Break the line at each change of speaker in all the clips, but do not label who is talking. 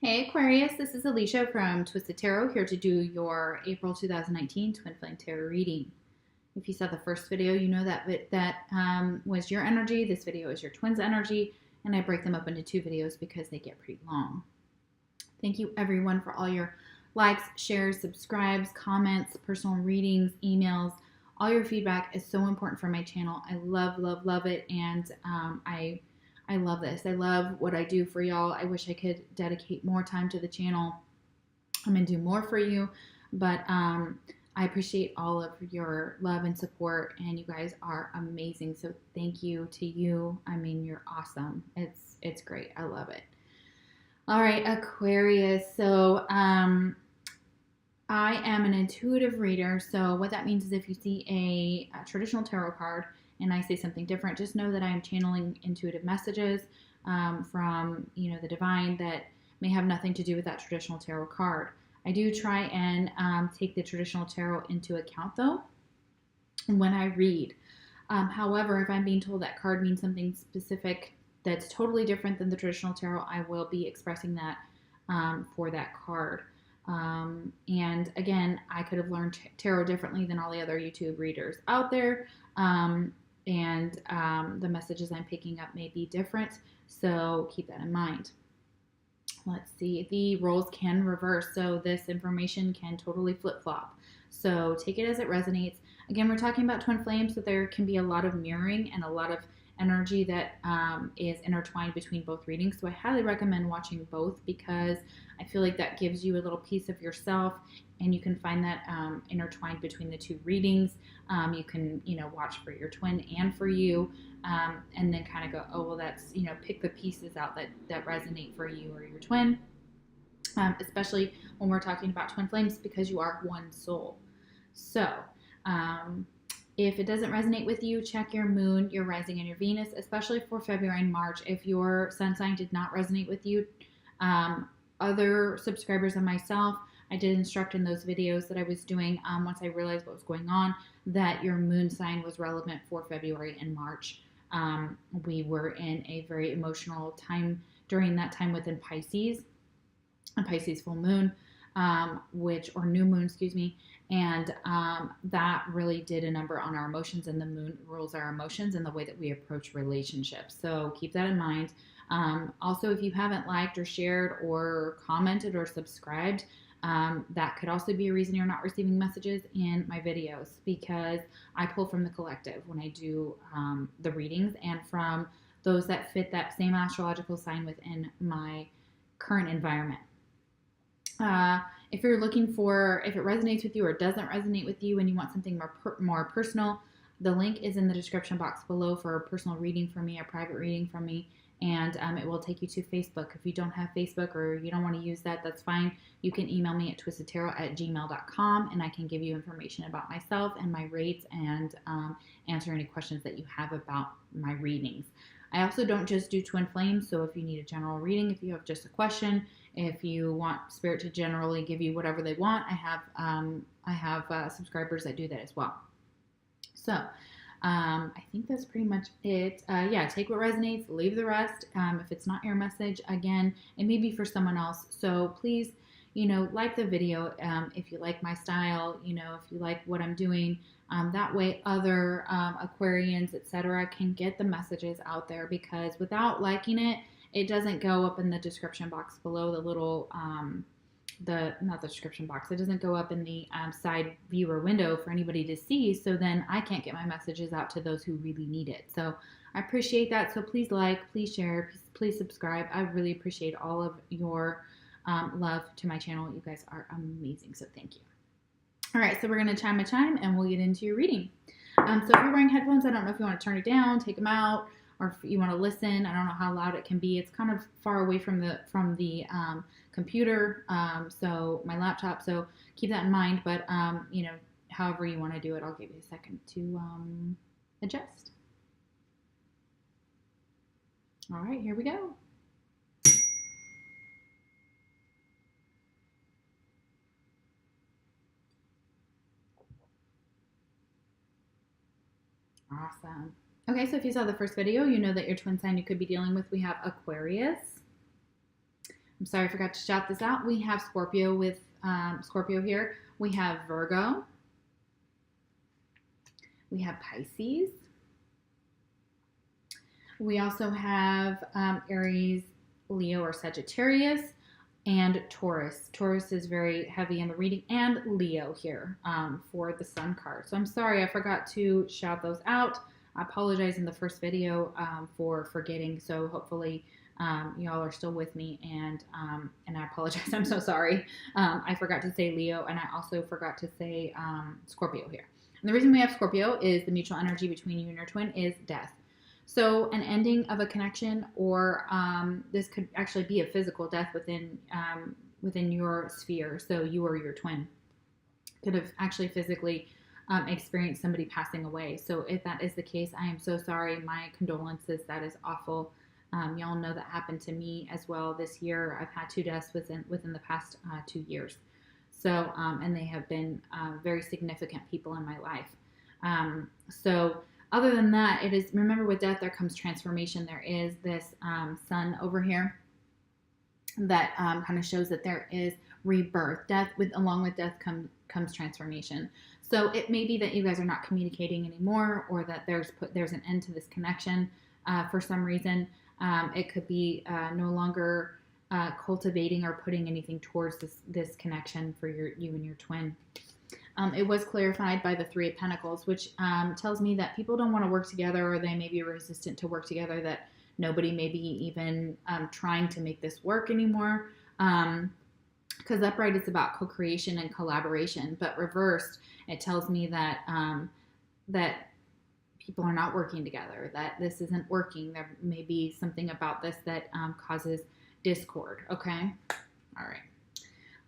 Hey Aquarius, this is Alicia from Twisted Tarot here to do your April 2019 Twin Flame Tarot reading. If you saw the first video, you know that was your energy. This video is your twin's energy, and I break them up into two videos because they get pretty long. Thank you everyone for all your likes, shares, subscribes, comments, personal readings, emails. All your feedback is so important for my channel. I love, love, love it, and I love this. I love what I do for y'all. I wish I could dedicate more time to the channel. I'm going to do more for you, but I appreciate all of your love and support, and you guys are amazing. So thank you to you. I mean, you're awesome. It's great. I love it. All right, Aquarius. So I am an intuitive reader. So what that means is if you see a traditional tarot card and I say something different, just know that I am channeling intuitive messages from the divine that may have nothing to do with that traditional tarot card. I do try and take the traditional tarot into account though when I read. However, if I'm being told that card means something specific that's totally different than the traditional tarot, I will be expressing that for that card. And again, I could have learned tarot differently than all the other YouTube readers out there. The messages I'm picking up may be different, so keep that in mind. Let's see, the roles can reverse, so this information can totally flip-flop. So take it as it resonates. Again, we're talking about twin flames, so there can be a lot of mirroring and a lot of energy that is intertwined between both readings. So I highly recommend watching both because I feel like that gives you a little piece of yourself, and you can find that intertwined between the two readings. You can, watch for your twin and for you, and then kind of go, oh, well, that's, pick the pieces out that resonate for you or your twin, especially when we're talking about twin flames because you are one soul. So, if it doesn't resonate with you, check your moon, your rising, and your Venus, especially for February and March. If your sun sign did not resonate with you, other subscribers and myself, I did instruct in those videos that I was doing once I realized what was going on, that your moon sign was relevant for February and March. We were in a very emotional time during that time within Pisces, a Pisces full moon, or new moon, excuse me. And that really did a number on our emotions, and the moon rules our emotions and the way that we approach relationships. So keep that in mind. Also, if you haven't liked or shared or commented or subscribed, that could also be a reason you're not receiving messages in my videos, because I pull from the collective when I do the readings and from those that fit that same astrological sign within my current environment. If you're looking for, if it resonates with you or doesn't resonate with you and you want something more personal, the link is in the description box below for a personal reading from me, a private reading from me, and it will take you to Facebook. If you don't have Facebook or you don't want to use that, that's fine. You can email me at twistedtarot@gmail.com, and I can give you information about myself and my rates and answer any questions that you have about my readings. I also don't just do twin flames, so if you need a general reading, if you have just a question, if you want Spirit to generally give you whatever they want, I have subscribers that do that as well. So I think that's pretty much it. Yeah, take what resonates, leave the rest. If it's not your message, again, it may be for someone else. So please, like the video if you like my style, if you like what I'm doing. That way other Aquarians, etc., can get the messages out there, because without liking it, it doesn't go up in the description box below, the little, not the description box, it doesn't go up in the side viewer window for anybody to see, so then I can't get my messages out to those who really need it. So I appreciate that, so please like, please share, please subscribe. I really appreciate all of your love to my channel. You guys are amazing, so thank you. All right, so we're going to chime a chime, and we'll get into your reading. So if you're wearing headphones, I don't know if you want to turn it down, take them out, or if you want to listen. I don't know how loud it can be. It's kind of far away from the computer, so my laptop. So keep that in mind. But however you want to do it, I'll give you a second to adjust. All right, here we go. Awesome. Okay, so if you saw the first video, you know that your twin sign you could be dealing with, we have Aquarius, I'm sorry, I forgot to shout this out. We have Scorpio with Scorpio here. We have Virgo. We have Pisces. We also have Aries, Leo, or Sagittarius, and Taurus. Taurus is very heavy in the reading, and Leo here for the Sun card. So I'm sorry, I forgot to shout those out. I apologize in the first video for forgetting. So hopefully y'all are still with me, and I apologize. I'm so sorry. I forgot to say Leo, and I also forgot to say Scorpio here. And the reason we have Scorpio is the mutual energy between you and your twin is death. So an ending of a connection, or this could actually be a physical death within your sphere. So you or your twin could have actually physically experienced somebody passing away. So if that is the case, I am so sorry. My condolences. That is awful. Y'all know that happened to me as well this year. I've had 2 deaths within the past 2 years. So and they have been very significant people in my life. So other than that, it is, remember, with death there comes transformation. There is this sun over here that kind of shows that there is rebirth. Along with death comes transformation. So it may be that you guys are not communicating anymore, or that there's an end to this connection for some reason. It could be no longer cultivating or putting anything towards this connection for you and your twin. It was clarified by the 3 of Pentacles, which tells me that people don't want to work together, or they may be resistant to work together, that nobody may be even trying to make this work anymore. Because upright is about co-creation and collaboration, but reversed, it tells me that that people are not working together, that this isn't working. There may be something about this that causes discord. Okay? All right.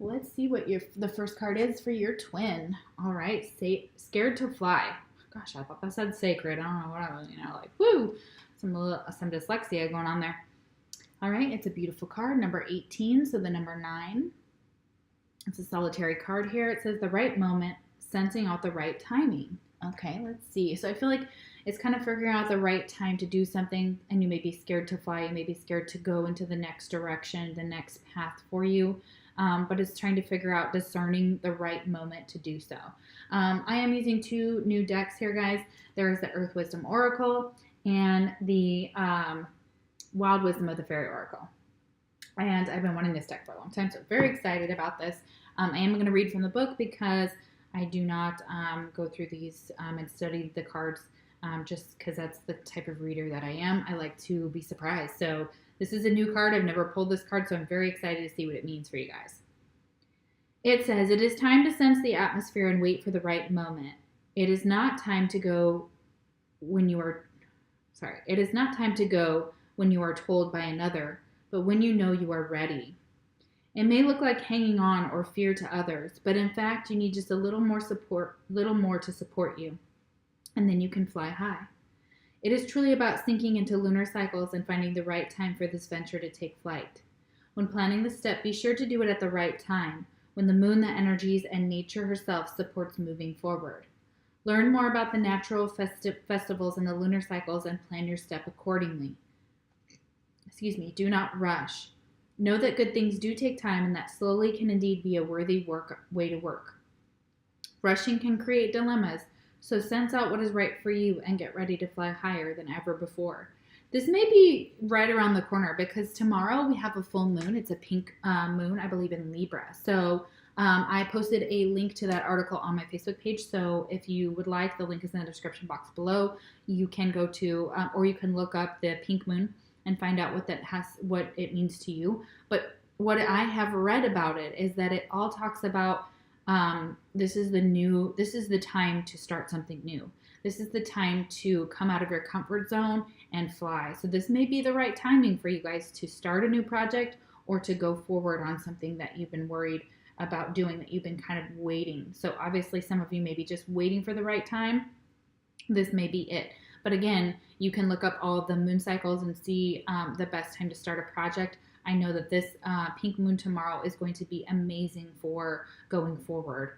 Let's see what the first card is for your twin. All right, scared to fly. Gosh, I thought that said sacred. I don't know what I was, like, woo, some dyslexia going on there. All right, it's a beautiful card, number 18, so the number 9. It's a solitary card here. It says the right moment, sensing out the right timing. Okay, let's see. So I feel like it's kind of figuring out the right time to do something, and you may be scared to fly. You may be scared to go into the next direction, the next path for you. But it's trying to figure out discerning the right moment to do so. I am using 2 new decks here, guys. There is the Earth Wisdom Oracle and the Wild Wisdom of the Faery Oracle. And I've been wanting this deck for a long time, so I'm very excited about this. I am going to read from the book because I do not go through these and study the cards just because that's the type of reader that I am. I like to be surprised. So this is a new card. I've never pulled this card, so I'm very excited to see what it means for you guys. It says, it is time to sense the atmosphere and wait for the right moment. It is not time to go when you are told by another, but when you know you are ready. It may look like hanging on or fear to others, but in fact, you need just a little more to support you, and then you can fly high. It is truly about sinking into lunar cycles and finding the right time for this venture to take flight. When planning the step, be sure to do it at the right time, when the moon, the energies, and nature herself supports moving forward. Learn more about the natural festivals and the lunar cycles and plan your step accordingly. Do not rush. Know that good things do take time, and that slowly can indeed be a worthy way to work. Rushing can create dilemmas, so sense out what is right for you and get ready to fly higher than ever before. This may be right around the corner because tomorrow we have a full moon. It's a pink moon, I believe, in Libra. So I posted a link to that article on my Facebook page. So if you would like, the link is in the description box below. You can go to, or you can look up the pink moon and find out what it means to you. But what I have read about it is that it all talks about this is the time to start something new. This is the time to come out of your comfort zone and fly. So this may be the right timing for you guys to start a new project or to go forward on something that you've been worried about doing, that you've been kind of waiting. So obviously some of you may be just waiting for the right time. This may be it. But again, you can look up all of the moon cycles and see the best time to start a project. I know that this pink moon tomorrow is going to be amazing for going forward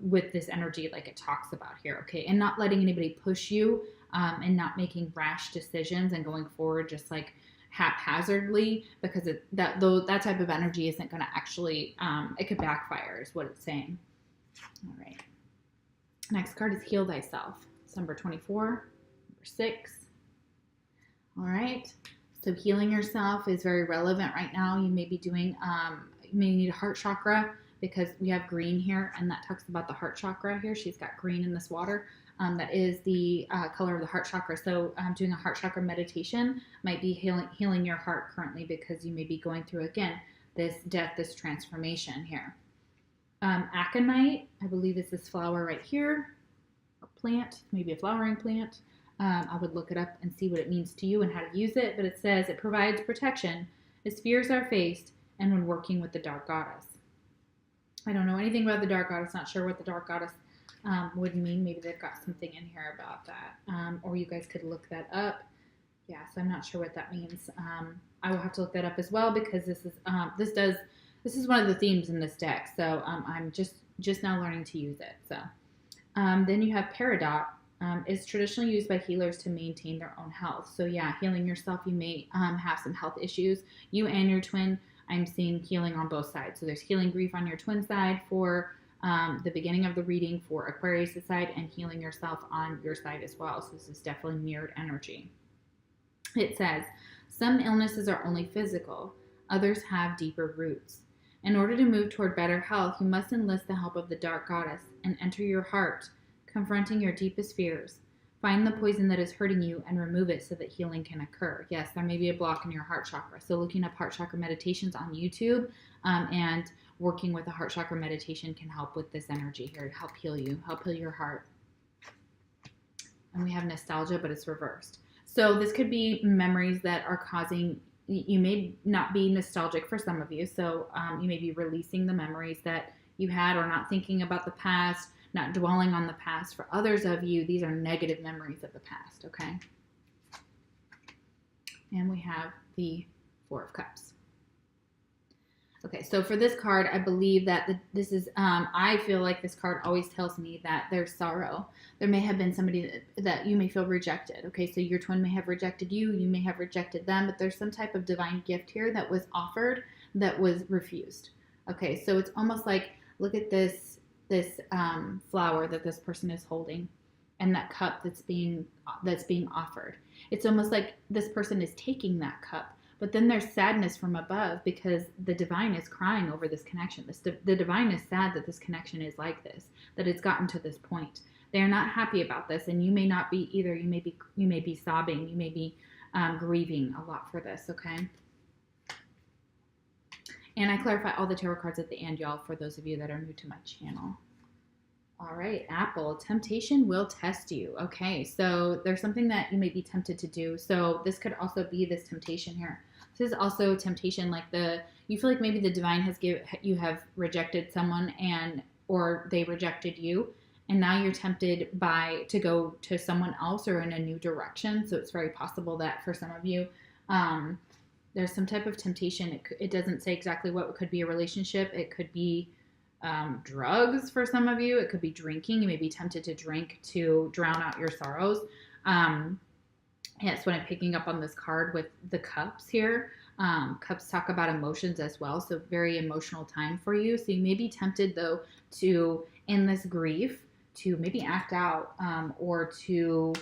with this energy like it talks about here, okay? And not letting anybody push you and not making rash decisions and going forward just like haphazardly, because that type of energy isn't going to actually, it could backfire is what it's saying. All right. Next card is Heal Thyself. It's number 24, number 6. All right. So healing yourself is very relevant right now. You may be doing, you may need a heart chakra, because we have green here, and that talks about the heart chakra here. She's got green in this water. That is the color of the heart chakra. So doing a heart chakra meditation might be healing your heart currently, because you may be going through, again, this death, this transformation here. Aconite, I believe, is this flower right here, or plant, maybe a flowering plant. I would look it up and see what it means to you and how to use it, but it says it provides protection as fears are faced and when working with the dark goddess. I don't know anything about the dark goddess, not sure what the dark goddess would mean. Maybe they've got something in here about that, or you guys could look that up. Yeah, so I'm not sure what that means. I will have to look that up as well, because this is one of the themes in this deck. So I'm just now learning to use it. So then you have Peridot. Is traditionally used by healers to maintain their own health. So yeah, healing yourself, you may have some health issues. You and your twin, I'm seeing healing on both sides. So there's healing grief on your twin side for the beginning of the reading for Aquarius' side, and healing yourself on your side as well. So this is definitely mirrored energy. It says, some illnesses are only physical. Others have deeper roots. In order to move toward better health, you must enlist the help of the dark goddess and enter your heart, confronting your deepest fears. Find the poison that is hurting you and remove it so that healing can occur. Yes, there may be a block in your heart chakra. So looking up heart chakra meditations on YouTube and working with a heart chakra meditation can help with this energy here to help heal you, help heal your heart. And we have nostalgia, but it's reversed. So this could be memories that are causing, you may not be nostalgic for some of you. So you may be releasing the memories that you had, or not thinking about the past, not dwelling on the past. For others of you, these are negative memories of the past, okay? And we have the Four of Cups. Okay, so for this card, I believe that this is, I feel like this card always tells me that there's sorrow. There may have been somebody that you may feel rejected, okay? So your twin may have rejected you, you may have rejected them, but there's some type of divine gift here that was offered that was refused, okay? So it's almost like, look at this flower that this person is holding, and that cup that's being offered. It's almost like this person is taking that cup, but then there's sadness from above, because the divine is crying over this connection. The divine is sad that this connection is like this, that it's gotten to this point. They are not happy about this, and you may not be either. You may be sobbing. You may be grieving a lot for this. Okay. And I clarify all the tarot cards at the end, y'all, for those of you that are new to my channel. All right, Apple, temptation will test you. Okay, so there's something that you may be tempted to do. So this could also be this temptation here. This is also temptation, like you feel like maybe the divine you have rejected someone, or they rejected you, and now you're tempted to go to someone else or in a new direction. So it's very possible that for some of you, there's some type of temptation. It doesn't say exactly what. It could be a relationship. It could be drugs for some of you. It could be drinking. You may be tempted to drink to drown out your sorrows. That's what I'm picking up on this card with the cups here. Cups talk about emotions as well, so very emotional time for you. So you may be tempted, though, to, in this grief, to maybe act out or to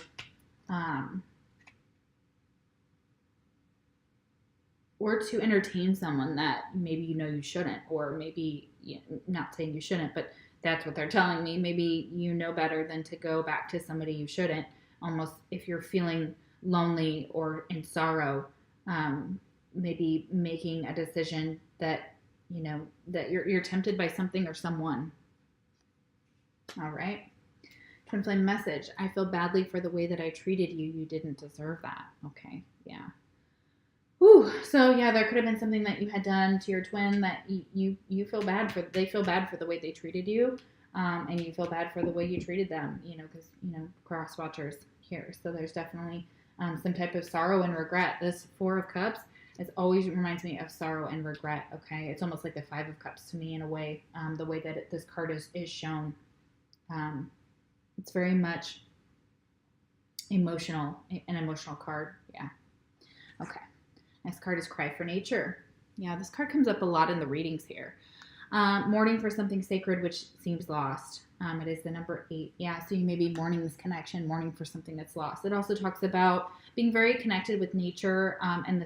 entertain someone that maybe you shouldn't, or maybe, not saying you shouldn't, but that's what they're telling me. Maybe you know better than to go back to somebody you shouldn't. Almost if you're feeling lonely or in sorrow, maybe making a decision that, that you're tempted by something or someone. All right. Twin flame message. I feel badly for the way that I treated you. You didn't deserve that. Okay. Yeah. Whew. So yeah, there could have been something that you had done to your twin that you feel bad for. They feel bad for the way they treated you, and you feel bad for the way you treated them. Because cross watchers here. So there's definitely some type of sorrow and regret. This Four of Cups always reminds me of sorrow and regret. Okay, it's almost like the Five of Cups to me in a way. The way that this card is shown, it's very much an emotional card. Yeah. Okay. Next card is Cry for Nature. Yeah, this card comes up a lot in the readings here. Mourning for something sacred which seems lost. It is the number 8. Yeah, so you may be mourning this connection, mourning for something that's lost. It also talks about being very connected with nature and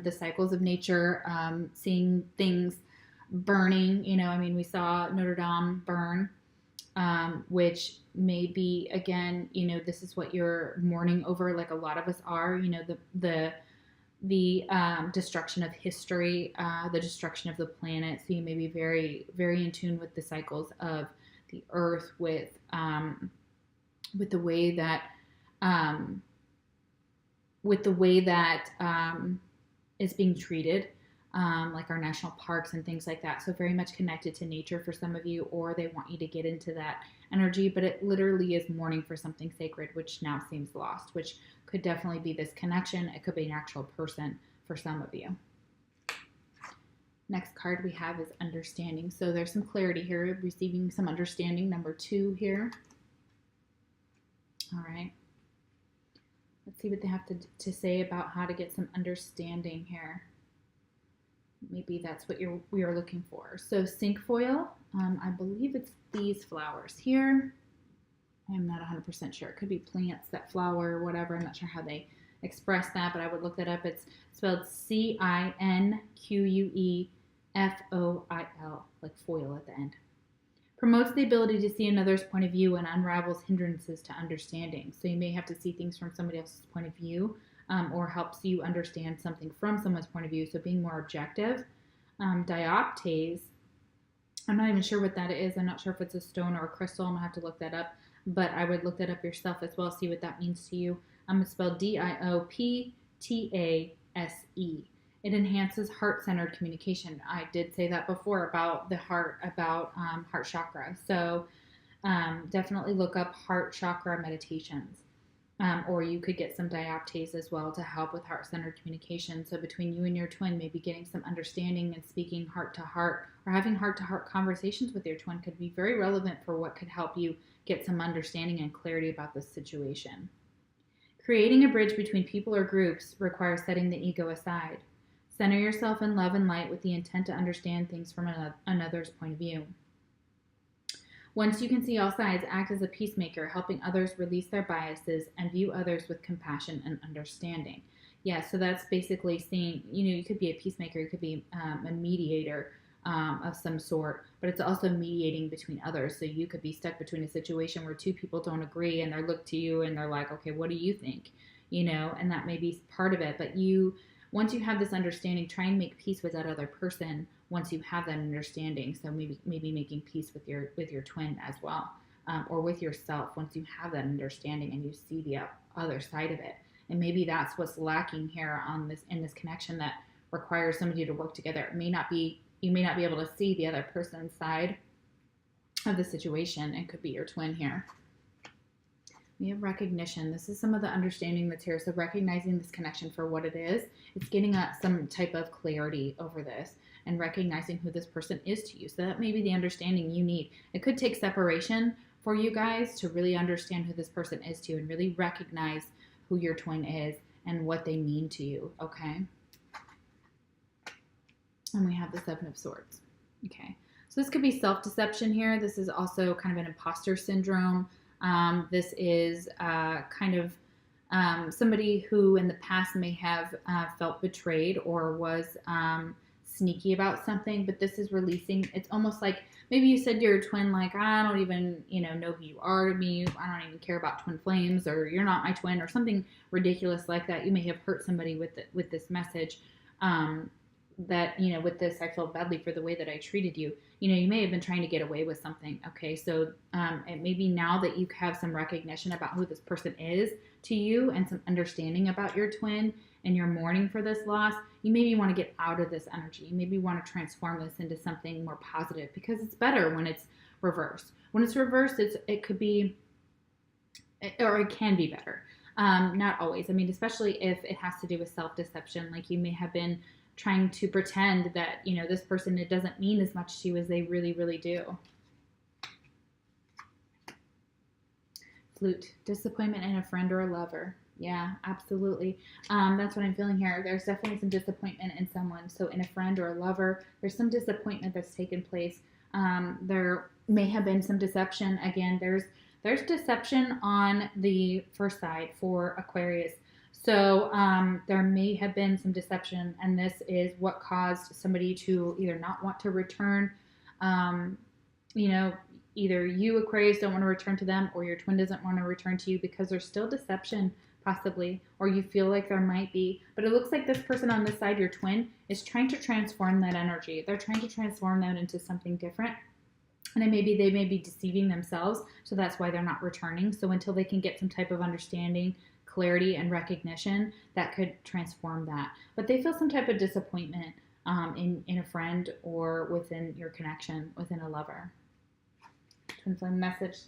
the cycles of nature, seeing things burning. You know, I mean, we saw Notre Dame burn, which may be, again, you know, this is what you're mourning over, like a lot of us are. You know, the destruction of history, the destruction of the planet. So you may be very, very in tune with the cycles of the earth, with the way that is being treated, like our national parks and things like that. So very much connected to nature for some of you, or they want you to get into that energy, but it literally is mourning for something sacred, which now seems lost, which could definitely be this connection. It could be an actual person for some of you. Next card we have is Understanding. So there's some clarity here, receiving some understanding, number 2 here. All right. Let's see what they have to say about how to get some understanding here. Maybe that's what we are looking for. So cinquefoil, I believe it's these flowers here. I am not 100% sure. It could be plants that flower or whatever. I'm not sure how they express that, but I would look that up. It's spelled Cinquefoil, like foil at the end. Promotes the ability to see another's point of view and unravels hindrances to understanding. So you may have to see things from somebody else's point of view, or helps you understand something from someone's point of view. So being more objective. Dioptase, I'm not even sure what that is. I'm not sure if it's a stone or a crystal. I'm going to have to look that up. But I would look that up yourself as well, see what that means to you. It's spelled Dioptase. It enhances heart-centered communication. I did say that before about the heart, about heart chakra. So definitely look up heart chakra meditations. Or you could get some dioptase as well to help with heart-centered communication. So between you and your twin, maybe getting some understanding and speaking heart-to-heart, or having heart-to-heart conversations with your twin could be very relevant for what could help you get some understanding and clarity about this situation. Creating a bridge between people or groups requires setting the ego aside. Center yourself in love and light with the intent to understand things from another's point of view. Once you can see all sides, act as a peacemaker, helping others release their biases and view others with compassion and understanding. Yeah, so that's basically seeing, you know, you could be a peacemaker, you could be a mediator of some sort, but it's also mediating between others. So you could be stuck between a situation where 2 people don't agree and they look to you and they're like, okay, what do you think? You know, and that may be part of it. But once you have this understanding, try and make peace with that other person once you have that understanding. So maybe making peace with your twin as well, or with yourself once you have that understanding and you see the other side of it. And maybe that's what's lacking here in this connection that requires some of you to work together. You may not be able to see the other person's side of the situation. It could be your twin here. We have recognition. This is some of the understanding that's here. So recognizing this connection for what it is. It's getting some type of clarity over this and recognizing who this person is to you. So that may be the understanding you need. It could take separation for you guys to really understand who this person is to you and really recognize who your twin is and what they mean to you, okay? And we have the 7 of Swords. Okay, so this could be self-deception here. This is also kind of an imposter syndrome. This is kind of somebody who in the past may have felt betrayed or was sneaky about something, but this is releasing. It's almost like maybe you said to your twin, like, I don't even know who you are to me. I don't even care about twin flames, or you're not my twin, or something ridiculous like that. You may have hurt somebody with this message. That, with this, I feel badly for the way that I treated you. You may have been trying to get away with something. Okay, so and maybe now that you have some recognition about who this person is to you and some understanding about your twin and you're mourning for this loss, you maybe want to get out of this energy. You maybe want to transform this into something more positive, because it's better when it's reversed. When it's reversed, it could be, or it can be better. Not always. I mean, especially if it has to do with self-deception, like you may have been trying to pretend that, this person, it doesn't mean as much to you as they really, really do. Flute, disappointment in a friend or a lover. Yeah, absolutely. That's what I'm feeling here. There's definitely some disappointment in someone. So, in a friend or a lover, there's some disappointment that's taken place. There may have been some deception. Again, there's deception on the first side for Aquarius. So, there may have been some deception, and this is what caused somebody to either not want to return. Um, you know, either you, Aquarius, don't want to return to them, or your twin doesn't want to return to you because there's still deception, possibly, or you feel like there might be. But it looks like this person on this side, your twin, is trying to transform that energy. They're trying to transform that into something different. And maybe they may be deceiving themselves, so that's why they're not returning. So until they can get some type of understanding, clarity, and recognition, that could transform that. But they feel some type of disappointment in a friend or within your connection, within a lover. Twin flame message.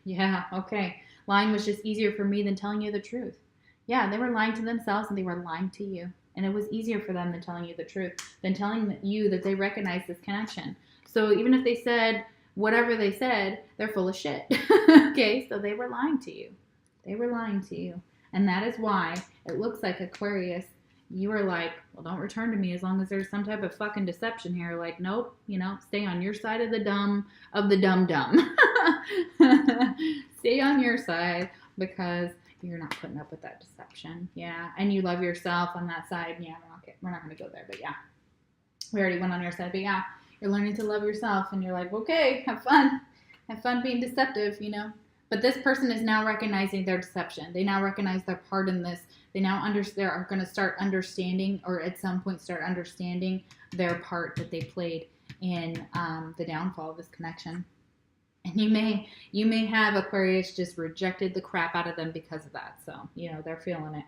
Yeah, okay. Lying was just easier for me than telling you the truth. Yeah, they were lying to themselves and they were lying to you. And it was easier for them than telling you the truth, than telling you that they recognize this connection. So even if they said whatever they said, they're full of shit. Okay, so they were lying to you. They were lying to you. And that is why it looks like, Aquarius, you were like, well, don't return to me as long as there's some type of fucking deception here. Like, nope, stay on your side of the dumb. Stay on your side because you're not putting up with that deception. Yeah, and you love yourself on that side. Yeah, we're not going to go there, but yeah. We already went on your side, but yeah, you're learning to love yourself, and you're like, okay, have fun being deceptive, But this person is now recognizing their deception. They now recognize their part in this. They now are going to start understanding, or at some point start understanding their part that they played in the downfall of this connection. And you may have, Aquarius, just rejected the crap out of them because of that. So, they're feeling it.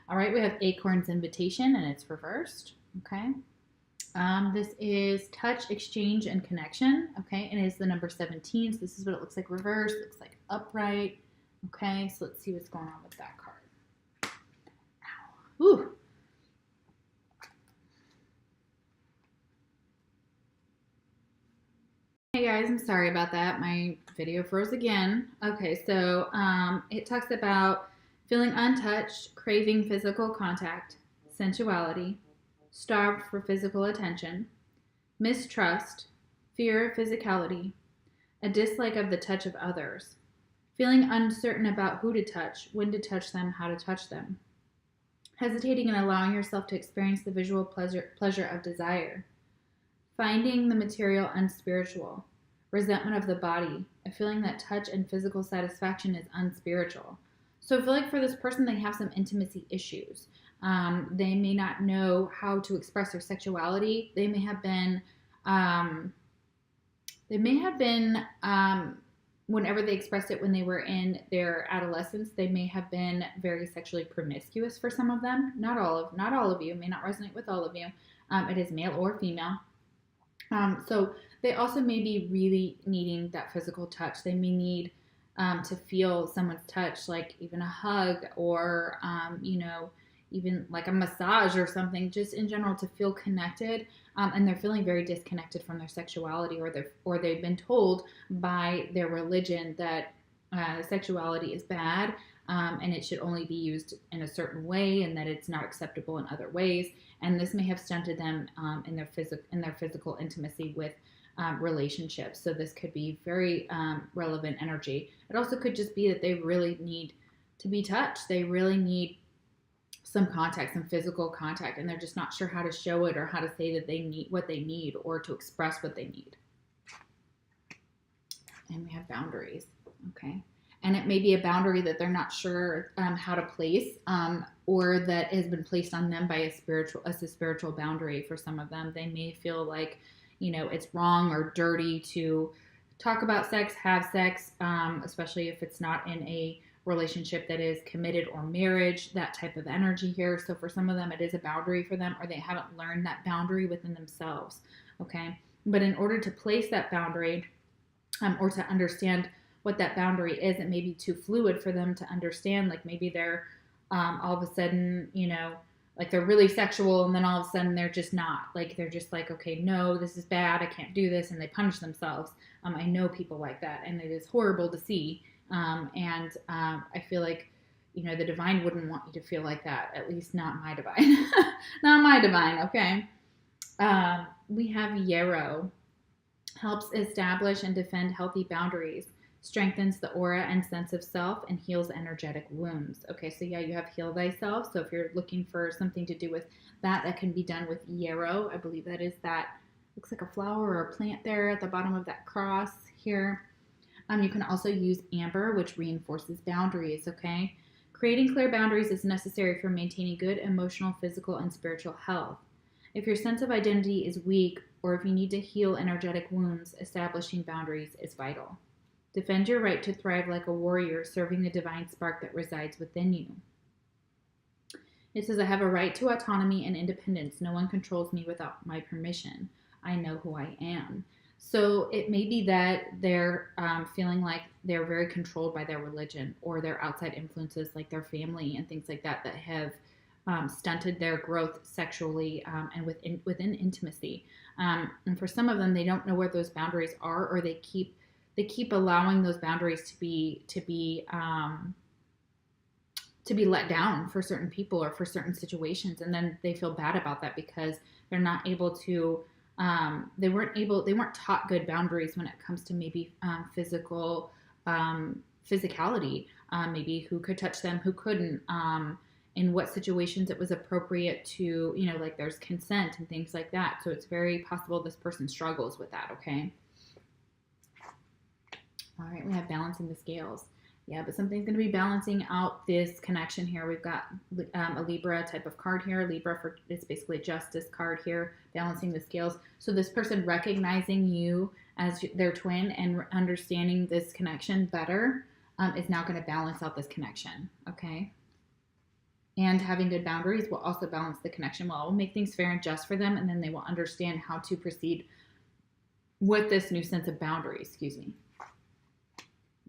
All right, we have Acorn's Invitation, and it's reversed. Okay. This is touch, exchange, and connection. Okay, and it is the number 17. So this is what it looks like reversed. It looks like upright. Okay, so let's see what's going on with that card. Ow. Ooh. Hey guys, I'm sorry about that. My video froze again. Okay, so it talks about feeling untouched, craving physical contact, sensuality, starved for physical attention, mistrust, fear of physicality, a dislike of the touch of others, feeling uncertain about who to touch, when to touch them, how to touch them, hesitating and allowing yourself to experience the visual pleasure of desire, finding the material unspiritual, resentment of the body, a feeling that touch and physical satisfaction is unspiritual. So I feel like for this person, they have some intimacy issues. They may not know how to express their sexuality. They may have been, whenever they expressed it when they were in their adolescence, they may have been very sexually promiscuous for some of them. Not all of you, may not resonate with all of you. It is male or female. So they also may be really needing that physical touch. They may need to feel someone's touch, like even a hug or, even like a massage or something, just in general to feel connected. And they're feeling very disconnected from their sexuality, or they've been told by their religion that sexuality is bad, and it should only be used in a certain way, and that it's not acceptable in other ways. And this may have stunted them in their physical intimacy with relationships. So this could be very relevant energy. It also could just be that they really need to be touched. They really need some contact, some physical contact, and they're just not sure how to show it or how to say that they need what they need or to express what they need. And we have boundaries, okay? And it may be a boundary that they're not sure how to place, or that has been placed on them by a spiritual boundary. For some of them, they may feel like, it's wrong or dirty to talk about sex, have sex, especially if it's not in a relationship that is committed or marriage, that type of energy here. So for some of them, it is a boundary for them, or they haven't learned that boundary within themselves, okay? But in order to place that boundary, or to understand what that boundary is, it may be too fluid for them to understand. Like maybe they're all of a sudden, like they're really sexual, and then all of a sudden they're just not. Like they're just like, okay, no, this is bad, I can't do this, and they punish themselves. I know people like that, and it is horrible to see. I feel like, the divine wouldn't want you to feel like that. At least not my divine. Not my divine, okay? We have yarrow. Helps establish and defend healthy boundaries, strengthens the aura and sense of self, and heals energetic wounds. Okay, so yeah, you have heal thyself. So if you're looking for something to do with that, that can be done with yarrow. I believe that is that, looks like a flower or a plant there at the bottom of that cross here. You can also use amber, which reinforces boundaries, okay? Creating clear boundaries is necessary for maintaining good emotional, physical, and spiritual health. If your sense of identity is weak, or if you need to heal energetic wounds, establishing boundaries is vital. Defend your right to thrive like a warrior, serving the divine spark that resides within you. It says, I have a right to autonomy and independence. No one controls me without my permission. I know who I am. So it may be that they're feeling like they're very controlled by their religion or their outside influences like their family and things like that have stunted their growth sexually and within intimacy. And for some of them, they don't know where those boundaries are, or they keep allowing those boundaries to be let down for certain people or for certain situations, and then they feel bad about that because they're not able to. They weren't taught good boundaries when it comes to maybe physicality, maybe who could touch them, who couldn't. In what situations it was appropriate to, like there's consent and things like that. So it's very possible this person struggles with that, okay? All right, we have balancing the scales. Yeah, but something's going to be balancing out this connection here. We've got a Libra type of card here. Libra, it's basically justice card here, balancing the scales. So this person recognizing you as their twin and understanding this connection better is now going to balance out this connection, okay? And having good boundaries will also balance the connection well. It will make things fair and just for them, and then they will understand how to proceed with this new sense of boundaries. Excuse me.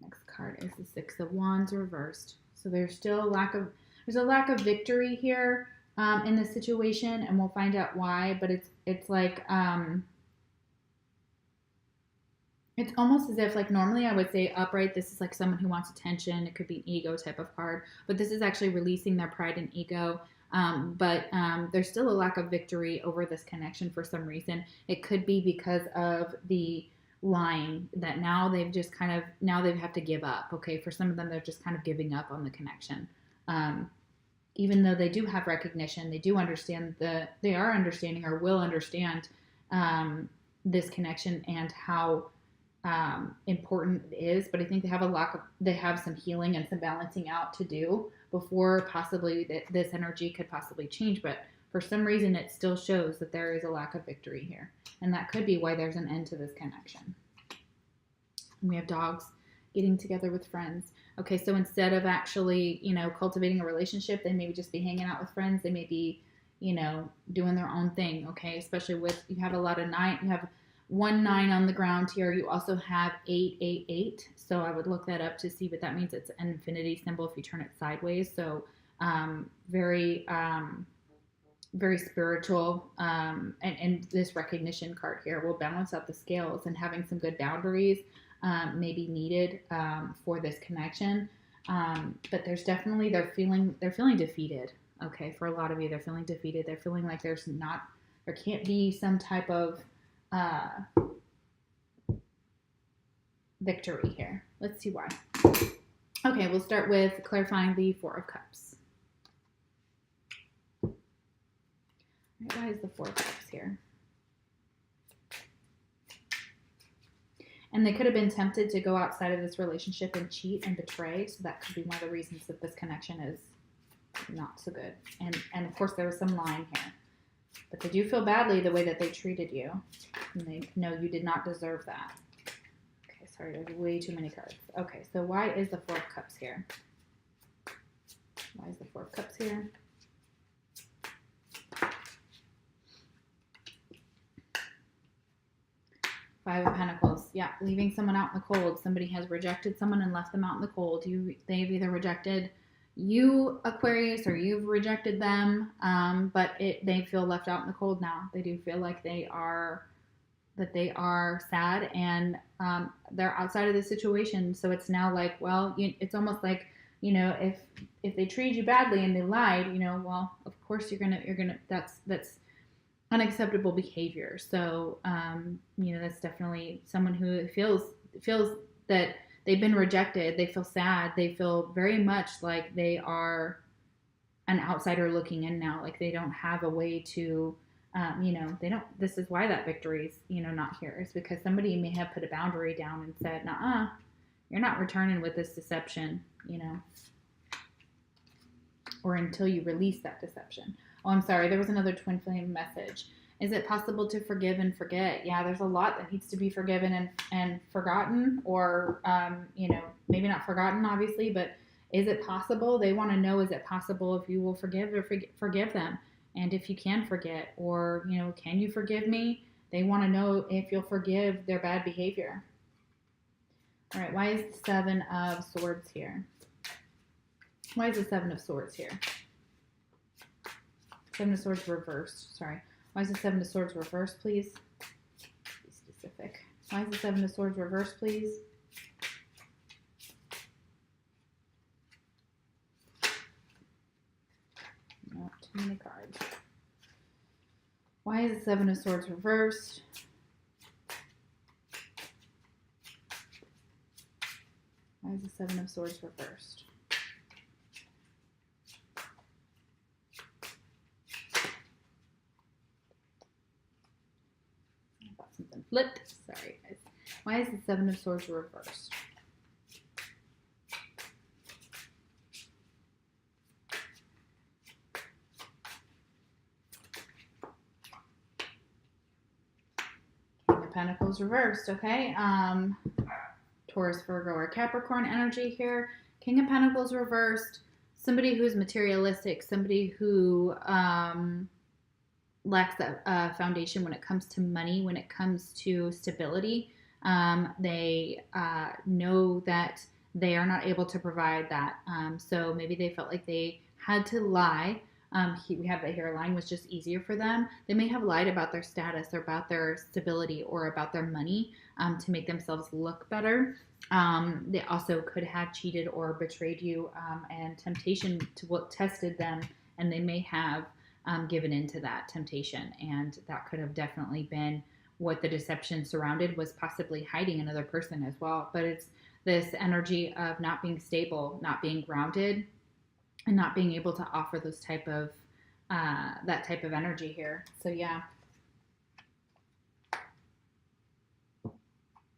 Next card is the Six of Wands reversed. So there's still a lack of victory here in this situation, and we'll find out why. But it's like it's almost as if, like, normally I would say upright, this is like someone who wants attention. It could be an ego type of card, but this is actually releasing their pride and ego. But there's still a lack of victory over this connection for some reason. It could be because of the lying that now they've just now they have to give up. Okay, for some of them, they're just kind of giving up on the connection. Even though they do have recognition, they do understand they are understanding or will understand this connection and how important it is, but I think they have some healing and some balancing out to do before possibly this energy could possibly change. But for some reason, it still shows that there is a lack of victory here, and that could be why there's an end to this connection. And we have dogs getting together with friends. Okay, so instead of actually, cultivating a relationship, they maybe just be hanging out with friends. They may be, doing their own thing. Okay, especially you have a lot of 9. You have 1 9 on the ground here. You also have 8 8 8. So I would look that up to see what that means. It's an infinity symbol if you turn it sideways. So very spiritual. And this recognition card here will balance out the scales, and having some good boundaries may be needed for this connection. But there's definitely they're feeling defeated. Okay, for a lot of you, they're feeling defeated. They're feeling like there can't be some type of victory here. Let's see why. Okay, we'll start with clarifying the Four of Cups. All right, why is the Four of Cups here? And they could have been tempted to go outside of this relationship and cheat and betray. So that could be one of the reasons that this connection is not so good. And of course, there was some lying here. But they do feel badly the way that they treated you. And they know you did not deserve that. Okay, sorry, there's way too many cards. Okay, so why is the Four of Cups here? Why is the Four of Cups here? Five of Pentacles. Yeah, leaving someone out in the cold. Somebody has rejected someone and left them out in the cold. They've either rejected you, Aquarius, or you've rejected them, but they feel left out in the cold now. They do feel like they are sad, and they're outside of the situation. So it's now like, well, it's almost like you know, if they treated you badly and they lied, you know, well, of course you're gonna that's unacceptable behavior. So, you know, that's definitely someone who feels that they've been rejected. They feel sad. They feel very much like they are an outsider looking in now. Like they don't have a way to, you know, they don't. This is why that victory is, you know, not here. Is because somebody may have put a boundary down and said, "Nah, you're not returning with this deception," you know, or until you release that deception. Oh, I'm sorry. There was another twin flame message. Is it possible to forgive and forget? Yeah, there's a lot that needs to be forgiven and forgotten, or, you know, maybe not forgotten, obviously, but is it possible? They want to know, is it possible if you will forgive or forgive them? And if you can forget, or, you know, can you forgive me? They want to know if you'll forgive their bad behavior. All right, why is the Seven of Swords here? Why is the Seven of Swords here? Seven of Swords reversed, sorry. Why is the Seven of Swords reversed, please? Be specific. Why is the Seven of Swords reversed, please? Not too many cards. Why is the Seven of Swords reversed? Why is the Seven of Swords reversed? Something flipped. Sorry, guys. Why is the Seven of Swords reversed? King of Pentacles reversed. Okay. Taurus, Virgo, or Capricorn energy here. King of Pentacles reversed. Somebody who's materialistic. Somebody who lacks that foundation when it comes to money, when it comes to stability. They know that they are not able to provide that. So maybe they felt like they had to lie. We have that here, lying was just easier for them. They may have lied about their status or about their stability or about their money to make themselves look better. They also could have cheated or betrayed you, and temptation to what tested them, and they may have given into that temptation, and that could have definitely been what the deception surrounded, was possibly hiding another person as well. But it's this energy of not being stable, not being grounded, and not being able to offer those type of that type of energy here. So yeah,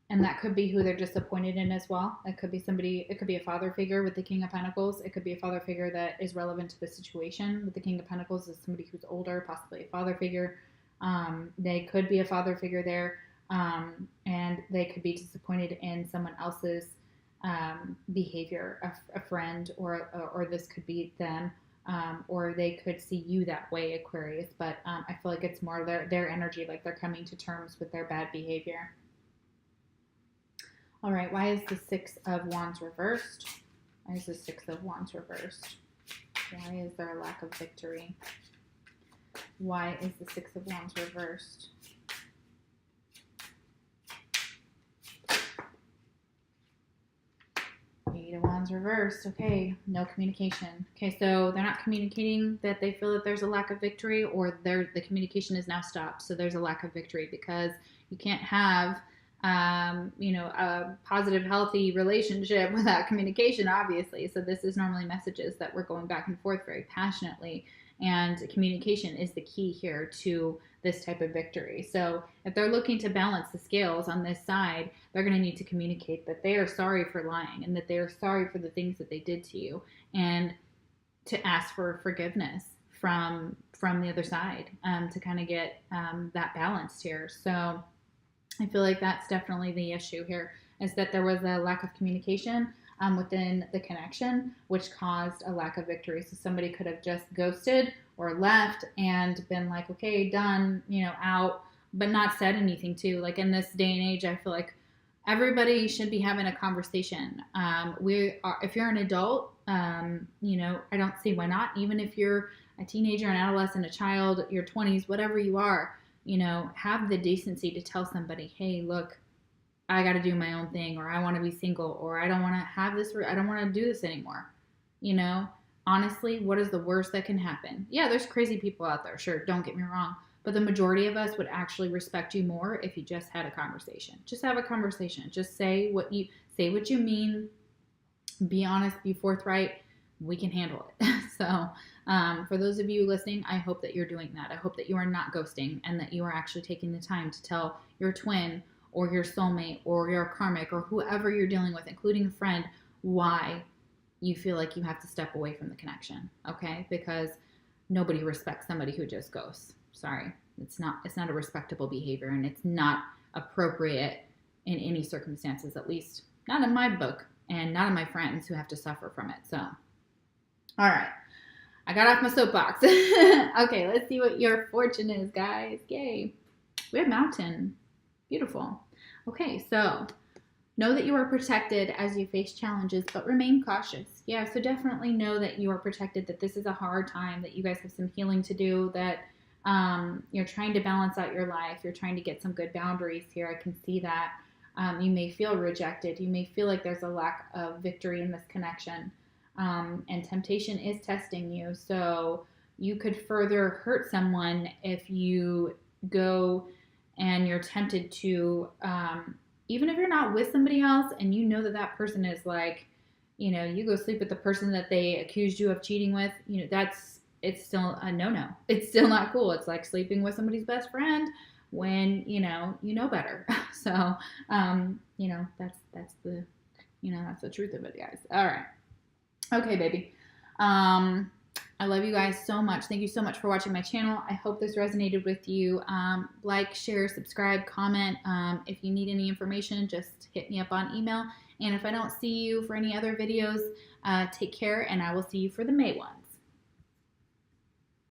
and that could be who they're disappointed in as well. It could be somebody, it could be a father figure with the King of Pentacles. It could be a father figure that is relevant to the situation. With the King of Pentacles is somebody who's older, possibly a father figure. They could be a father figure there, and they could be disappointed in someone else's behavior, a friend, or this could be them, or they could see you that way, Aquarius. But I feel like it's more their energy, like they're coming to terms with their bad behavior. All right, why is the Six of Wands reversed? Why is the Six of Wands reversed? Why is there a lack of victory? Why is the Six of Wands reversed? Eight of Wands reversed. Okay, no communication. Okay, so they're not communicating that they feel that there's a lack of victory, or the communication is now stopped. So there's a lack of victory, because you can't have a positive, healthy relationship without communication, obviously. So this is normally messages that we're going back and forth very passionately, and communication is the key here to this type of victory. So if they're looking to balance the scales on this side, they're going to need to communicate that they are sorry for lying, and that they are sorry for the things that they did to you, and to ask for forgiveness from the other side, to kind of get that balanced here. So I feel like that's definitely the issue here, is that there was a lack of communication within the connection, which caused a lack of victory. So somebody could have just ghosted or left and been like, okay, done, out, but not said anything too. Like in this day and age, I feel like everybody should be having a conversation. If you're an adult, I don't see why not. Even if you're a teenager, an adolescent, a child, your 20s, whatever you are, have the decency to tell somebody, hey, look, I got to do my own thing, or I want to be single, or I don't want to have this, I don't want to do this anymore. You know, honestly, what is the worst that can happen? Yeah, there's crazy people out there. Sure, don't get me wrong. But the majority of us would actually respect you more if you just had a conversation. Just have a conversation. Just say what you mean. Be honest, be forthright. We can handle it. So, for those of you listening, I hope that you're doing that. I hope that you are not ghosting and that you are actually taking the time to tell your twin or your soulmate or your karmic or whoever you're dealing with, including a friend, why you feel like you have to step away from the connection. Okay? Because nobody respects somebody who just ghosts. Sorry. It's not a respectable behavior, and it's not appropriate in any circumstances, at least not in my book and not in my friends who have to suffer from it. So, all right. I got off my soapbox. Okay, let's see what your fortune is, guys. Yay. We have mountain. Beautiful. Okay, so know that you are protected as you face challenges, but remain cautious. Yeah, so definitely know that you are protected, that this is a hard time, that you guys have some healing to do, that you're trying to balance out your life. You're trying to get some good boundaries here. I can see that. You may feel rejected. You may feel like there's a lack of victory in this connection. And temptation is testing you. So you could further hurt someone if you go and you're tempted to, even if you're not with somebody else and you know that that person is like, you know, you go sleep with the person that they accused you of cheating with, you know, it's still a no-no. It's still not cool. It's like sleeping with somebody's best friend when, you know better. So, you know, that's the, that's the truth of it, guys. All right. Okay, baby. I love you guys so much. Thank you so much for watching my channel. I hope this resonated with you. Like, share, subscribe, comment. If you need any information, just hit me up on email. And if I don't see you for any other videos, take care, and I will see you for the May one.